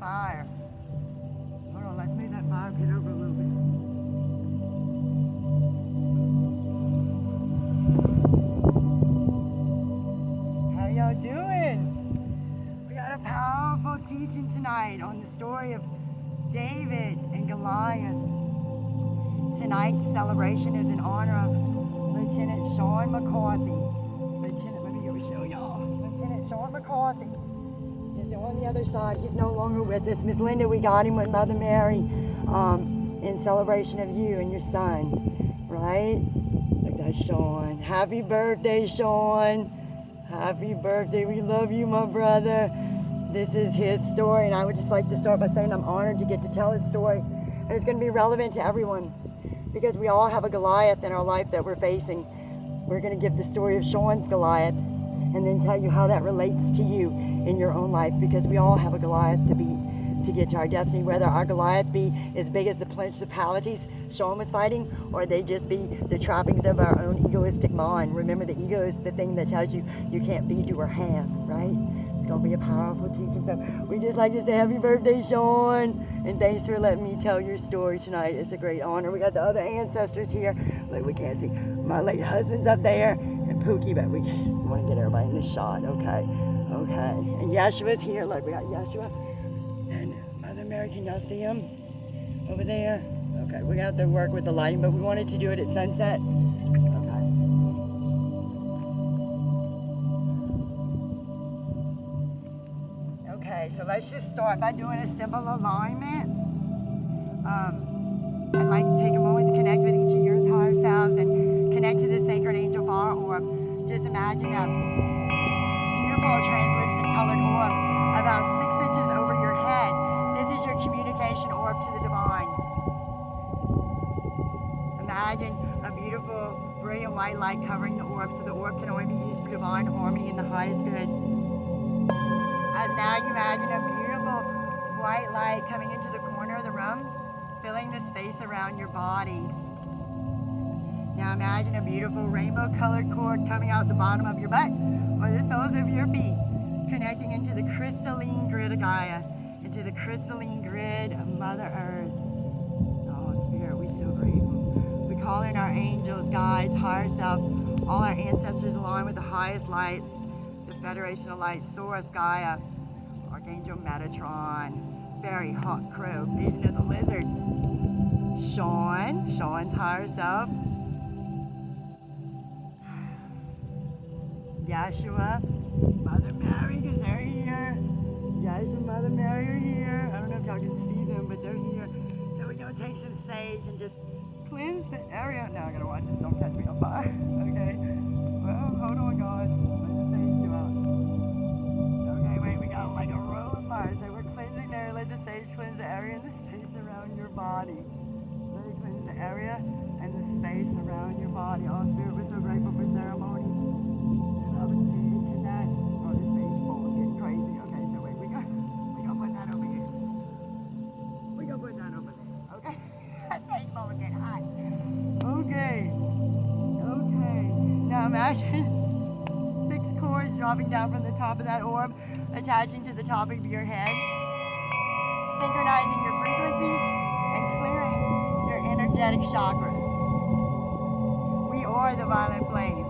fire. Hold on, let's move that fire pit over a little bit. How y'all doing? We got a powerful teaching tonight on the story of David and Goliath. Tonight's celebration is in honor of Lieutenant Sean McCarthy. Let me show y'all. Lieutenant Sean McCarthy is on the other side. He's no longer with us. Miss Linda, we got him with Mother Mary in celebration of you and your son, right? Look at Sean. Happy birthday, Sean. Happy birthday. We love you, my brother. This is his story, and I would just like to start by saying I'm honored to get to tell his story. And it's going to be relevant to everyone because we all have a Goliath in our life that we're facing. We're going to give the story of Sean's Goliath and then tell you how that relates to you in your own life, because we all have a Goliath to get to our destiny, whether our Goliath be as big as the principalities Sean was fighting, or they just be the trappings of our own egoistic mind. Remember, the ego is the thing that tells you you can't be, do, or have, right? It's going to be a powerful teaching. So we just like to say happy birthday, Sean, and thanks for letting me tell your story tonight. It's a great honor. We got the other ancestors here. Look, we can't see. My late husband's up there and Pookie, but we want to get everybody in the shot. Okay. And Yeshua's here. Look, we got Yeshua and Mother Mary. Can y'all see him over there? Okay, we have to work with the lighting, but we wanted to do it at sunset. Okay, so let's just start by doing a simple alignment. I'd like to take a moment to connect with each of your higher selves and connect to the sacred angel fire orb. Just imagine a beautiful translucent colored orb about 6 inches over your head. This is your communication orb to the divine. Imagine a beautiful brilliant white light covering the orb, so the orb can only be used for divine harmony and the highest good. As now you imagine a beautiful white light coming into the corner of the room, filling the space around your body. Now imagine a beautiful rainbow colored cord coming out the bottom of your butt or the soles of your feet, connecting into the crystalline grid of Gaia, into the crystalline grid of Mother Earth. Oh, Spirit, we're so grateful. We call in our angels, guides, higher self, all our ancestors aligned with the highest light, the Federation of Light, Source, Gaia, Archangel Metatron, Fairy, Hawk, Crow, Vision of the Lizard, Sean's higher self, Yeshua, Mother Mary, because they're here. Yeshua, Mother Mary are here. I don't know if y'all can see them, but they're here. So we're going to take some sage and just cleanse the area. Now I got to watch this, don't catch me on fire. Okay. Well, hold on, guys. Let the sage go out. Okay, wait, we got like a row of fire. So we're cleansing there. Let the sage cleanse the area and the space around your body. Let it cleanse the area and the space around your body. Oh, Spirit, we're so grateful for ceremony. Imagine 6 cords dropping down from the top of that orb, attaching to the top of your head, synchronizing your frequencies and clearing your energetic chakras. We are the violet flame.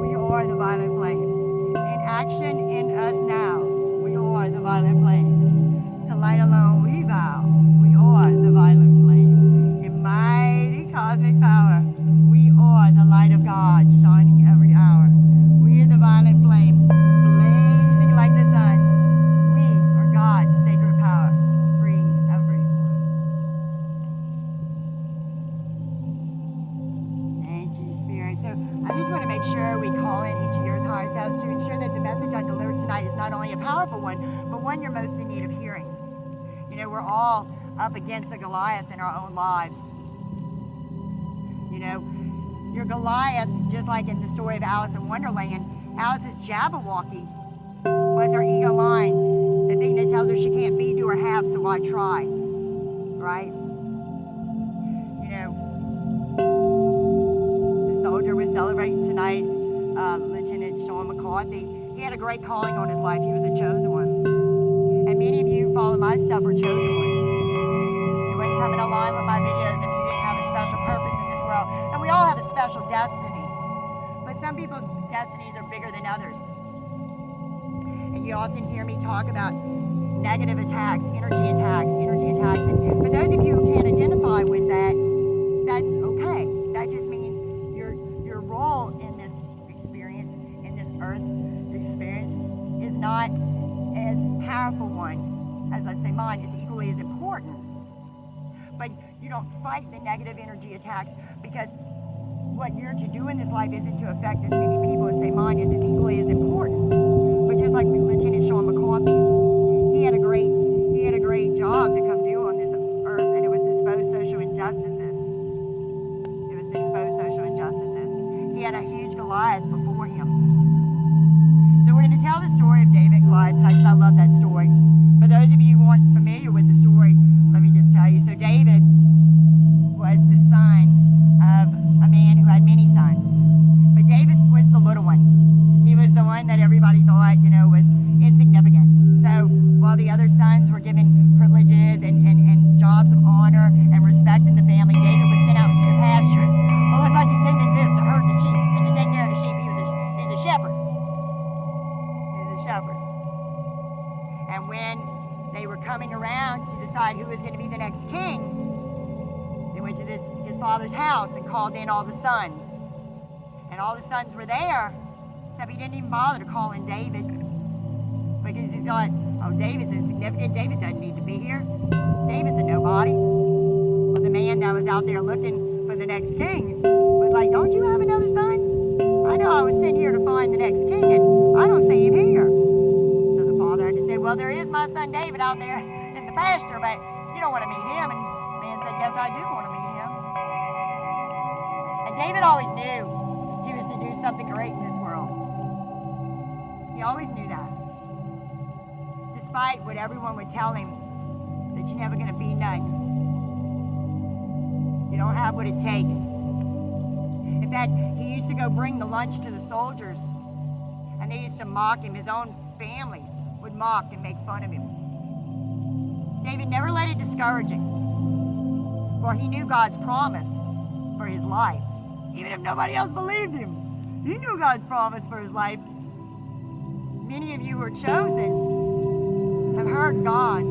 We are the violet flame. In action in us now, we are the violet flame. To light alone we vow, we are the violet flame. In mighty cosmic power, we are the light of God, shining every hour. We are the violet flame, blazing like the sun. We are God's sacred power, free everyone. Thank you, Spirit. So I just want to make sure we call in each of your higher selves to ensure that the message I delivered tonight is not only a powerful one, but one you're most in need of hearing. You know, we're all up against a Goliath in our own lives. You know, your Goliath, just like in the story of Alice in Wonderland, Alice's Jabberwocky was her ego mind, the thing that tells her she can't be, do, or have, so why try, right? You know, the soldier we're celebrating tonight, Lieutenant Sean McCarthy, he had a great calling on his life. He was a chosen one. And many of you follow my step stuff are chosen ones. You wouldn't come in line with my videos if you didn't have a special purpose in this world. And we all have a special destiny. But some people's destinies are bigger than others. And you often hear me talk about negative attacks, energy attacks, energy attacks. And for those of you who can't identify with that, that's okay. That just means your role in this experience, in this earth experience, is not as powerful one as, let's say, mine. It's equally as important. But you don't fight the negative energy attacks, because what you're to do in this life isn't to affect as many people as, say, mine is. It's equally as important. But just like Lieutenant Sean McCarthy's, he had a great job to come do on this earth, and it was to expose social injustices. It was to expose social injustices. He had a huge Goliath before him. So we're going to tell the story of David and Goliath. I love that story. For those of you who aren't familiar with the story, let me just tell you. So David was the son of a man who had many sons. But David was the little one. He was the one that everybody thought, was insignificant. So while the other sons were given privileges and jobs of honor and respect in the family, David was sent out into the pasture. Almost like he didn't exist to herd the sheep and to take care of the sheep. He was a shepherd. He was a shepherd. And when they were coming around to decide who was going to be the next king, they went to his father's house and called in all the sons. And all the sons were there, except he didn't even bother to call in David, because he thought, oh, David's insignificant. David doesn't need to be here. David's a nobody. But the man that was out there looking for the next king was like, don't you have another son? I know I was sent here to find the next king, and I don't see him here. So the father had to say, well, there is my son David out there in the pasture, but you don't want to meet him. And the man said, yes, I do want to meet him. And David always knew he was to do something great in this world. He always knew that. Despite what everyone would tell him, that you're never going to be none. You don't have what it takes. In fact, he used to go bring the lunch to the soldiers, and they used to mock him. His own family would mock and make fun of him. David never let it discourage him, for he knew God's promise for his life. Even if nobody else believed him, he knew God's promise for his life. Many of you who are chosen have heard God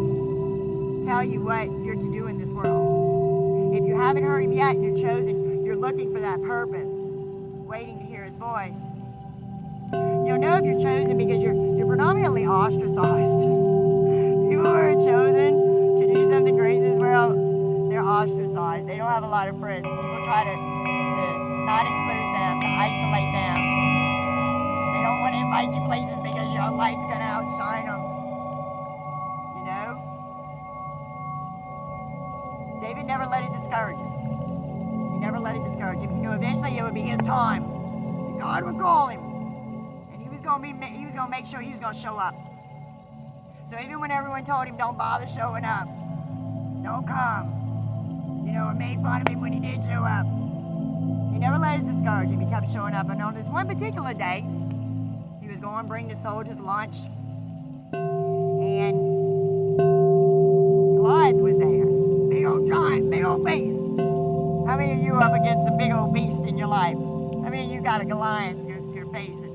tell you what you're to do in this world. If you haven't heard him yet and you're chosen, you're looking for that purpose, waiting to hear his voice. You'll know if you're chosen because you're predominantly ostracized. People who are chosen to do something great in this world, they're ostracized. They don't have a lot of friends. People try to not include them, to isolate them. They don't want to invite you places because your light's going to outshine them. David never let it discourage him. He never let it discourage him. He knew eventually it would be his time. And God would call him. And he was going to make sure he was going to show up. So even when everyone told him, don't bother showing up, don't come, or made fun of him when he did show up, he never let it discourage him. He kept showing up. And on this one particular day, he was going to bring the soldiers lunch. And Goliath was there. Big old giant, big old beast. How many of you are up against a big old beast in your life? How many of you got a Goliath you're facing?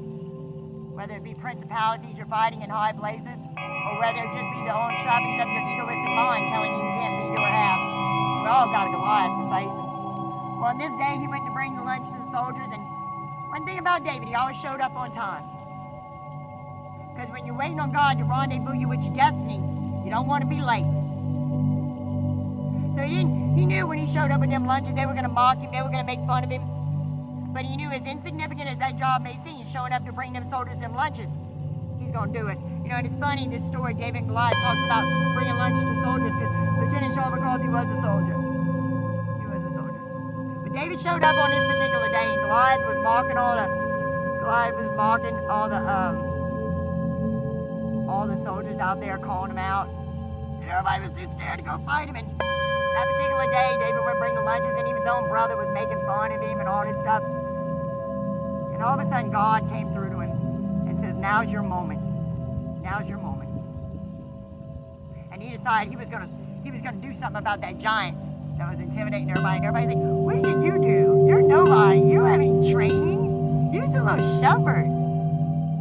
Whether it be principalities you're fighting in high places, or whether it just be the own trappings of your egoistic mind telling you can't be, do, or have. We all got a Goliath we're facing. Well, on this day, he went to bring the lunch to the soldiers, and one thing about David, he always showed up on time. Because when you're waiting on God to rendezvous you with your destiny, you don't want to be late. So he knew when he showed up with them lunches, they were going to mock him, they were going to make fun of him. But he knew as insignificant as that job may seem, showing up to bring them soldiers them lunches, he's going to do it. And it's funny, this story, David and Goliath talks about bringing lunch to soldiers, because Lieutenant Sean McCarthy was a soldier. He was a soldier. But David showed up on this particular day, and Goliath was mocking all the soldiers out there, calling him out. And everybody was too scared to go fight him. And that particular day, David would bring the lunches, and even his own brother was making fun of him and all this stuff. And all of a sudden, God came through to him and says, now's your moment. Now's your moment. And he decided he was gonna do something about that giant that was intimidating everybody. And everybody's like, what can you do? You're nobody. You don't have any training. You're just a little shepherd.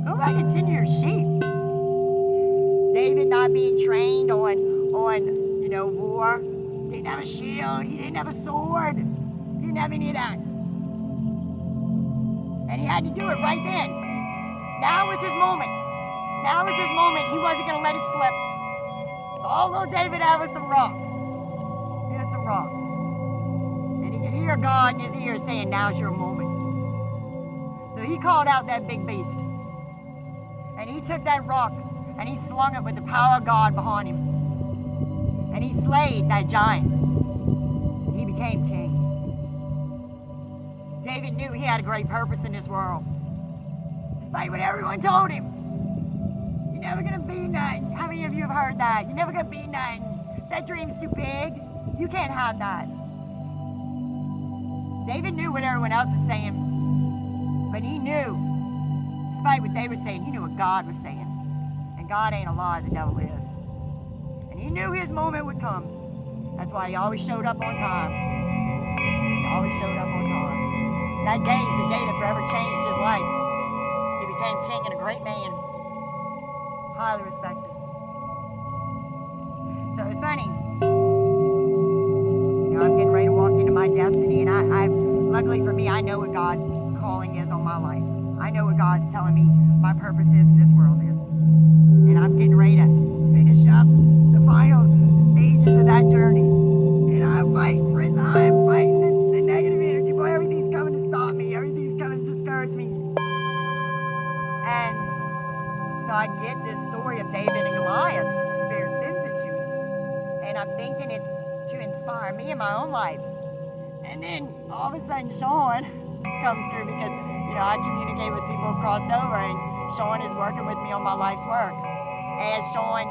Go back and tend your sheep. David not being trained on war. He didn't have a shield. He didn't have a sword. He didn't have any of that. And he had to do it right then. Now was his moment. Now was his moment. He wasn't going to let it slip. So all little David had was some rocks. He had some rocks. And he could hear God in his ear saying, now's your moment. So he called out that big beast. And he took that rock and he slung it with the power of God behind him. And he slayed that giant. He became king. David knew he had a great purpose in this world. Despite what everyone told him. You're never going to be nothing. How many of you have heard that? You're never going to be nothing. That dream's too big. You can't have that. David knew what everyone else was saying. But he knew, despite what they were saying, he knew what God was saying. And God ain't a liar, the devil is. And he knew his moment would come. That's why he always showed up on time. He always showed up on time. That day is the day that forever changed his life. He became king and a great man. Highly respected. So it's funny. I'm getting ready to walk into my destiny, and I luckily for me, I know what God's calling is on my life. I know what God's telling me my purpose is in this world is. And I'm getting ready to finish up the final stages of that journey. And I'm fighting, friends. I'm fighting the negative energy. Boy, everything's coming to stop me. Everything's coming to discourage me. And so I get this story of David and Goliath. The Spirit sends it to me. And I'm thinking it's to inspire me in my own life. And then all of a sudden Sean comes through because, I communicate with people who crossed over, and Sean is working with me on my life's work. As Sean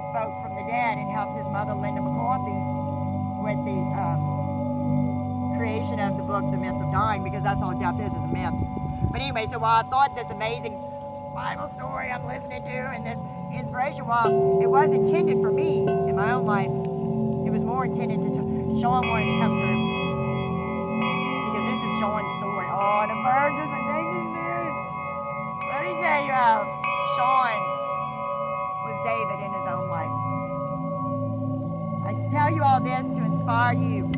spoke from the dead and helped his mother, Linda McCarthy, with the creation of the book, The Myth of Dying, because that's all death is a myth. But anyway, so while I thought this amazing Bible story I'm listening to and this inspiration, while it was intended for me in my own life, it was more intended to Sean wanted to come through. Because this is Sean's story. Oh, the bird just been making it. Let me tell you how Sean was David in his own life. I tell you all this to inspire you.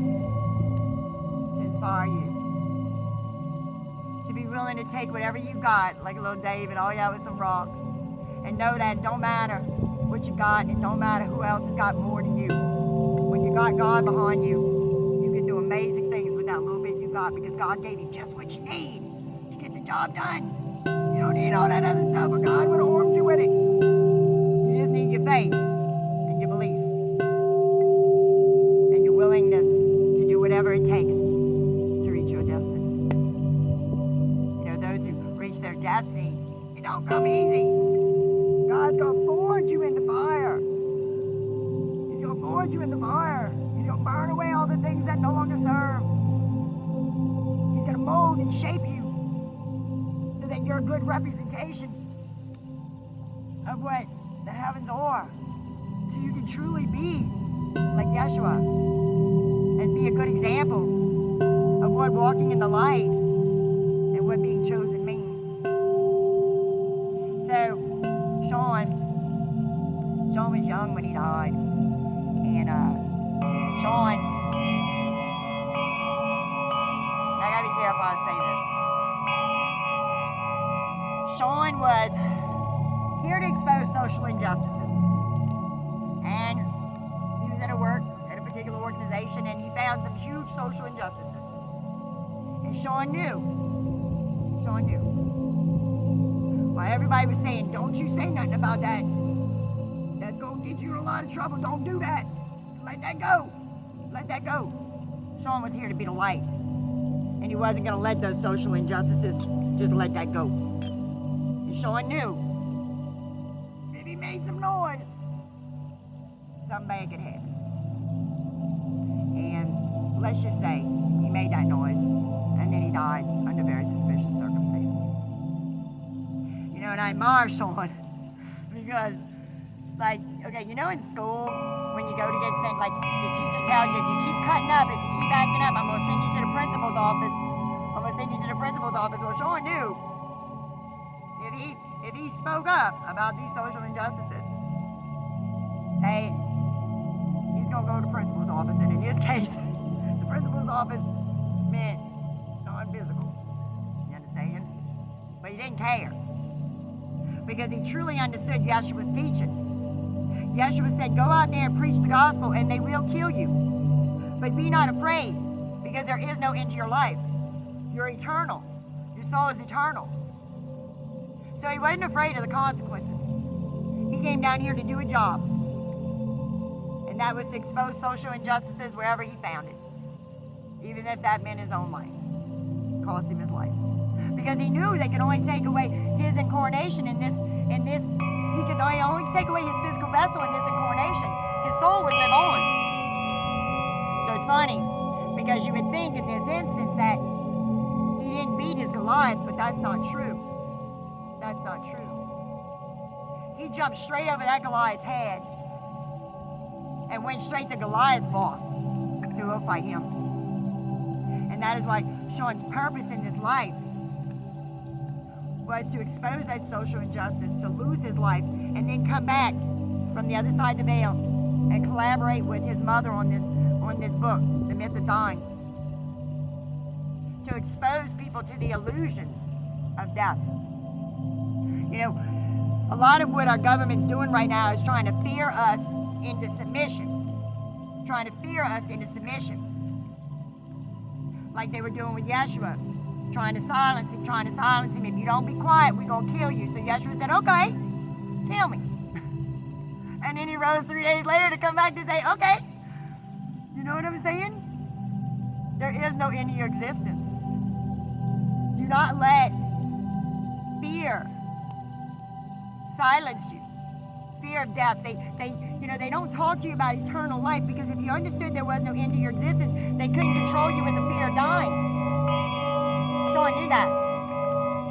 To inspire you. To be willing to take whatever you got, like a little David, all you have was some rocks. And know that it don't matter what you got, and it don't matter who else has got more than you. When you got God behind you, you can do amazing things with that little bit you got, because God gave you just what you need to get the job done. You don't need all that other stuff, but God would have armed you with it. You just need your faith and your belief and your willingness to do whatever it takes to reach your destiny. Those who reach their destiny, it don't come easy. God's going to forge you in the fire. He's going to forge you in the fire. He's going to burn away all the things that no longer serve. He's going to mold and shape you so that you're a good representation of what the heavens are. So you can truly be like Yeshua and be a good example of what walking in the light and what being chosen means. So, Sean was young when he died, and Sean, I gotta be careful how I say this. Sean was here to expose social injustices, and he was at a particular organization, and he found some huge social injustices, and Sean knew. While everybody was saying, don't you say nothing about that. That's going to get you in a lot of trouble. Don't do that. Let that go. Let that go. Sean was here to be the light. And he wasn't going to let those social injustices just let that go. And Sean knew if he made some noise, something bad could happen. And let's just say he made that noise, and then he died under very suspicious circumstances. And I admire Sean because Like, okay, you know in school, when you go to get sent, like the teacher tells you, if you keep cutting up, if you keep acting up, I'm going to send you to the principal's office. I'm going to send you to the principal's office. Well, Sean knew if he spoke up about these social injustices, hey, he's going to go to the principal's office. And in his case, the principal's office meant non-physical. You understand? But he didn't care. Because he truly understood Yeshua's teachings. Yeshua said, go out there and preach the gospel and they will kill you. But be not afraid, because there is no end to your life. You're eternal. Your soul is eternal. So he wasn't afraid of the consequences. He came down here to do a job. And that was to expose social injustices wherever he found it. Even if that meant his own life. It cost him his life. Because he knew they could only take away his incarnation in this, he could only take away his physical vessel in this incarnation. His soul would live on. So it's funny, because you would think in this instance that he didn't beat his Goliath, but that's not true. That's not true. He jumped straight over that Goliath's head and went straight to Goliath's boss to go fight him. And that is why Sean's purpose in this life was to expose that social injustice, to lose his life, and then come back from the other side of the veil and collaborate with his mother on this book, The Myth of Dying. To expose people to the illusions of death. You know, a lot of what our government's doing right now is trying to fear us into submission. Trying to fear us into submission. Like they were doing with Yeshua. Trying to silence him. If you don't be quiet, we're going to kill you. So Yeshua said, okay, kill me. And then he rose 3 days later to come back to say, okay, you know what I'm saying? There is no end to your existence. Do not let fear silence you. Fear of death. They don't talk to you about eternal life, because if you understood there was no end to your existence, they couldn't control you with the fear of dying. Sean knew that.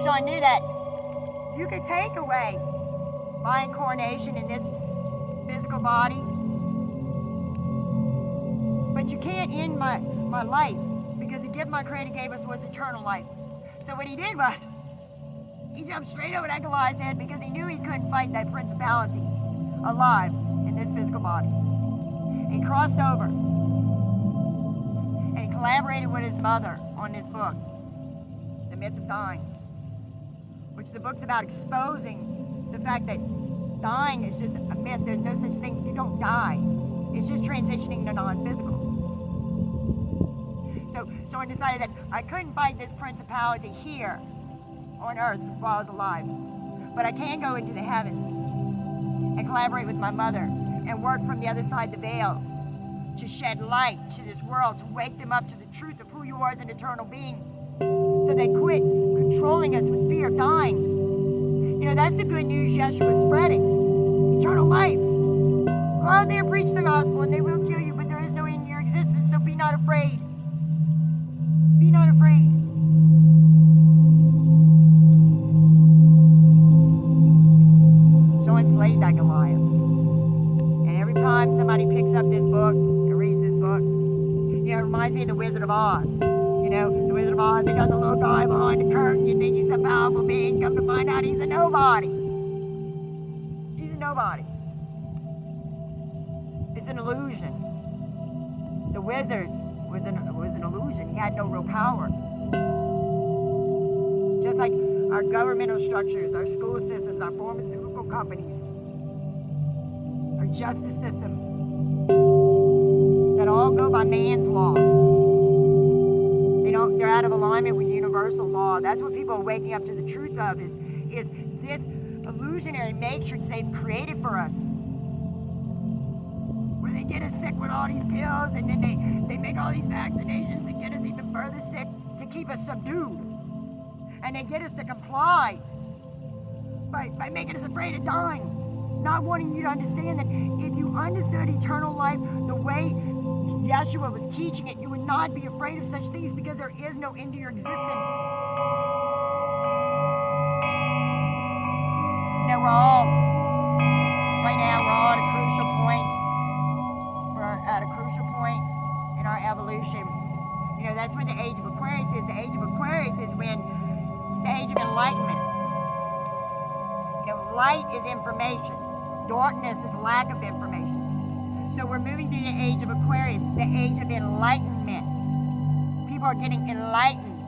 Sean knew that you could take away my incarnation in this physical body, but you can't end my life, because the gift my Creator gave us was eternal life. So what he did was, he jumped straight over that Goliath's head, because he knew he couldn't fight that principality alive in this physical body. He crossed over and collaborated with his mother on this book, The Myth of Dying, which the book's about exposing the fact that dying is just a myth. There's no such thing. You don't die. It's just transitioning to non-physical. So Sean decided that I couldn't fight this principality here on earth while I was alive, but I can go into the heavens and collaborate with my mother and work from the other side of the veil to shed light to this world, to wake them up to the truth of who you are as an eternal being, so they quit controlling us with fear of dying. You know, that's the good news Yeshua is spreading. Eternal life. Go out there and preach the gospel, and they will kill you, but there is no end in your existence, so be not afraid. Be not afraid. Sean slayed that Goliath. And every time somebody picks up this book and reads this book, you know, it reminds me of the Wizard of Oz. You know, the Wizard of Oz, they got the little guy behind the curtain. You think he's a powerful being. Come to find out he's a nobody. He's a nobody. It's an illusion. The wizard was an illusion. He had no real power. Just like our governmental structures, our school systems, our pharmaceutical companies, our justice system, that all go by man's law. They're out of alignment with universal law. That's what people are waking up to the truth of, is this illusionary matrix they've created for us, where they get us sick with all these pills, and then they make all these vaccinations and get us even further sick to keep us subdued. And they get us to comply by making us afraid of dying, not wanting you to understand that if you understood eternal life the way Yeshua was teaching it, you would not be afraid of such things, because there is no end to your existence. You know, we're all our evolution. You know, that's what the age of Aquarius is. The age of Aquarius is when it's the age of enlightenment. You know, light is information. Darkness is lack of information. So we're moving through the age of Aquarius, the age of enlightenment. People are getting enlightened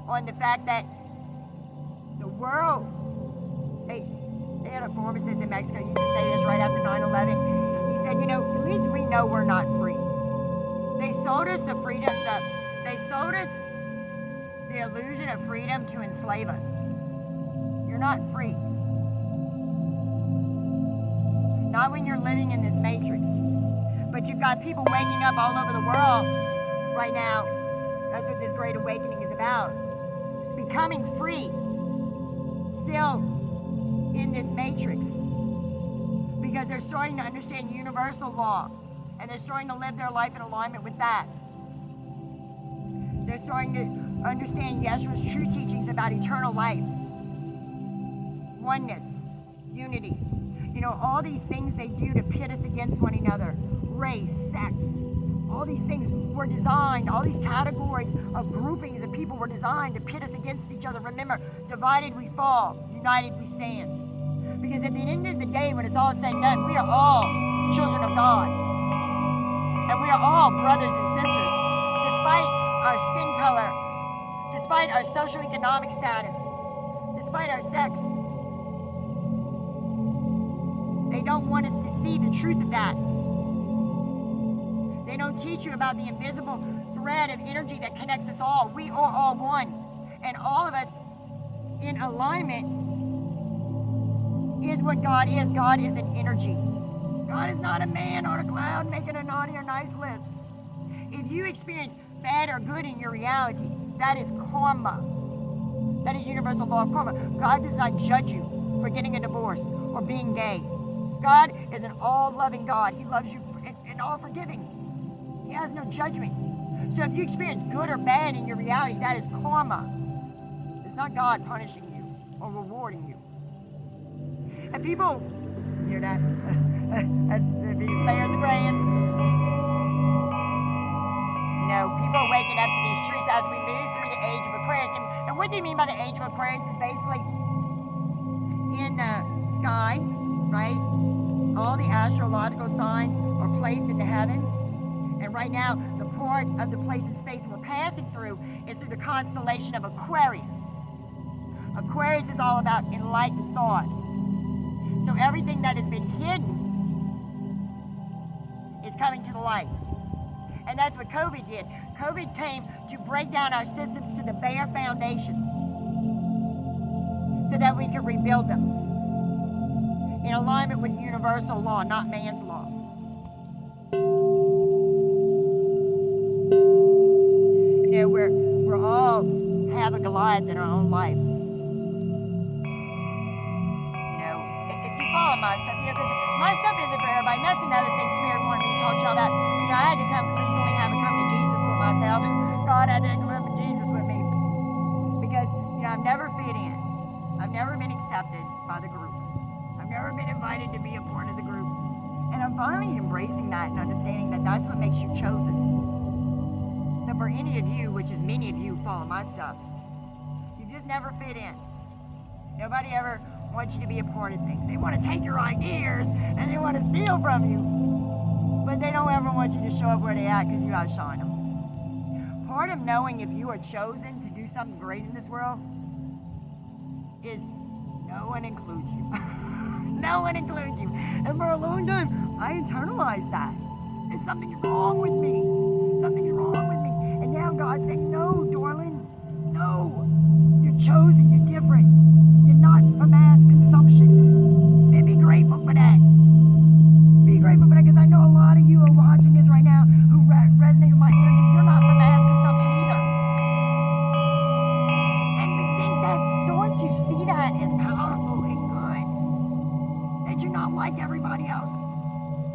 on the fact that the world, they had a pharmacist in Mexico used to say this right after 9/11. He said, you know, at least we know we're not free. They sold us the freedom, they sold us the illusion of freedom to enslave us. You're not free. Not when you're living in this matrix. But you've got people waking up all over the world right now. That's what this Great Awakening is about. Becoming free. Still in this matrix. Because they're starting to understand universal law. And they're starting to live their life in alignment with that. They're starting to understand Yeshua's true teachings about eternal life. Oneness. Unity. You know, all these things they do to pit us against one another. Race, sex, all these things were designed, all these categories of groupings of people were designed to pit us against each other. Remember, divided we fall, united we stand. Because at the end of the day, when it's all said and done, we are all children of God. And we are all brothers and sisters, despite our skin color, despite our socioeconomic status, despite our sex. They don't want us to see the truth of that. They don't teach you about the invisible thread of energy that connects us all. We are all one. And all of us in alignment is what God is. God is an energy. God is not a man on a cloud making a naughty or nice list. If you experience bad or good in your reality, that is karma. That is universal law of karma. God does not judge you for getting a divorce or being gay. God is an all-loving God. He loves you and all-forgiving. He has no judgment. So if you experience good or bad in your reality, that is karma. It's not God punishing you or rewarding you. And people, hear that? That's the biggest parents are praying. You know, people are waking up to these truths as we move through the age of Aquarius. And what do you mean by the age of Aquarius is basically in the sky, right? All the astrological signs are placed in the heavens. And right now, the part of the place in space we're passing through is through the constellation of Aquarius. Aquarius is all about enlightened thought. So everything that has been hidden is coming to the light. And that's what COVID did. COVID came to break down our systems to the bare foundation so that we could rebuild them in alignment with universal law, not man's law. You know, we're all have a Goliath in our own life. You know, if you follow my stuff, you know, because my stuff isn't for everybody. And that's another thing Spirit wanted me to talk to y'all about. You know, I had to recently have a come to Jesus with myself. God had to come to Jesus with me. Because, you know, I've never fit in. I've never been accepted by the group. I've never been invited to be a part of the group. And I'm finally embracing that and understanding that that's what makes you chosen. So for any of you, which is many of you who follow my stuff, you just never fit in. Nobody ever wants you to be a part of things. They want to take your ideas and they want to steal from you. But they don't ever want you to show up where they at because you outshine them. Part of knowing if you are chosen to do something great in this world is no one includes you. No one includes you. And for a long time, I internalized that. There's something wrong with me. Something wrong with me. And now God's saying, no, darling, no. You're chosen, you're different. You're not for mass consumption. And be grateful for that. Be grateful for that, because I know a lot of you are watching this right now who resonate with my energy. You're not for mass consumption either. And we think that, don't you see that as powerful and good? That you're not like everybody else.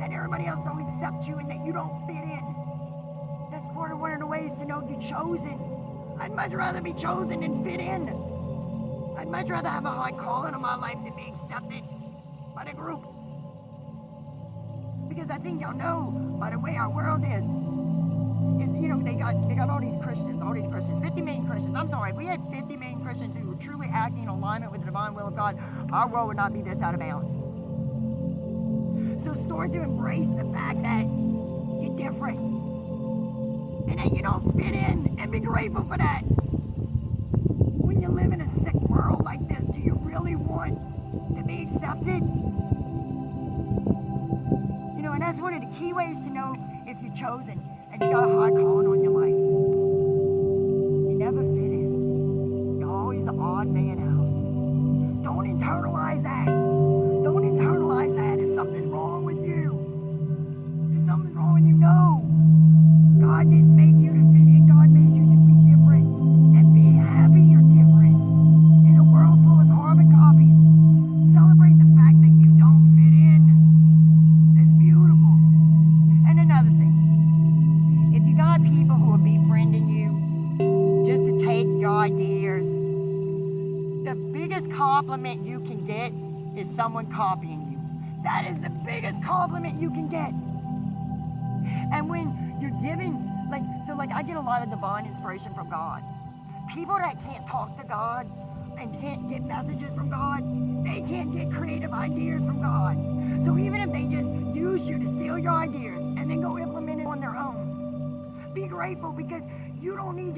That everybody else don't accept you and that you don't fit in. That's part of one of the ways to know you're chosen. I'd much rather be chosen than fit in. I'd much rather have a high calling in my life than be accepted by the group. Because I think y'all know by the way our world is, And, you know, they got all these Christians, 50 million Christians. I'm sorry, if we had 50 million Christians who were truly acting in alignment with the divine will of God, our world would not be this out of bounds. So start to embrace the fact that you're different and that you don't fit in, and be grateful for that. When you live in a sick world like this, do you really want to be accepted? You know, and that's one of the key ways to know if you're chosen and you got a high calling on your life. You never fit in. You're always the odd man out. Don't internalize that. Don't internalize that. If something's wrong with you, if something's wrong with you, no. God didn't make you to fit in. God made you to be different. And be happy you're different. In a world full of carbon copies, celebrate the fact that you don't fit in. It's beautiful. And another thing, if you got people who are befriending you just to take your ideas, the biggest compliment you can get is someone copying you. That is the biggest compliment you can get. And when you're giving, like I get a lot of divine inspiration from God. People that can't talk to God and can't get messages from God, they can't get creative ideas from God. So even if they just use you to steal your ideas and then go implement it on their own, be grateful, because you don't need to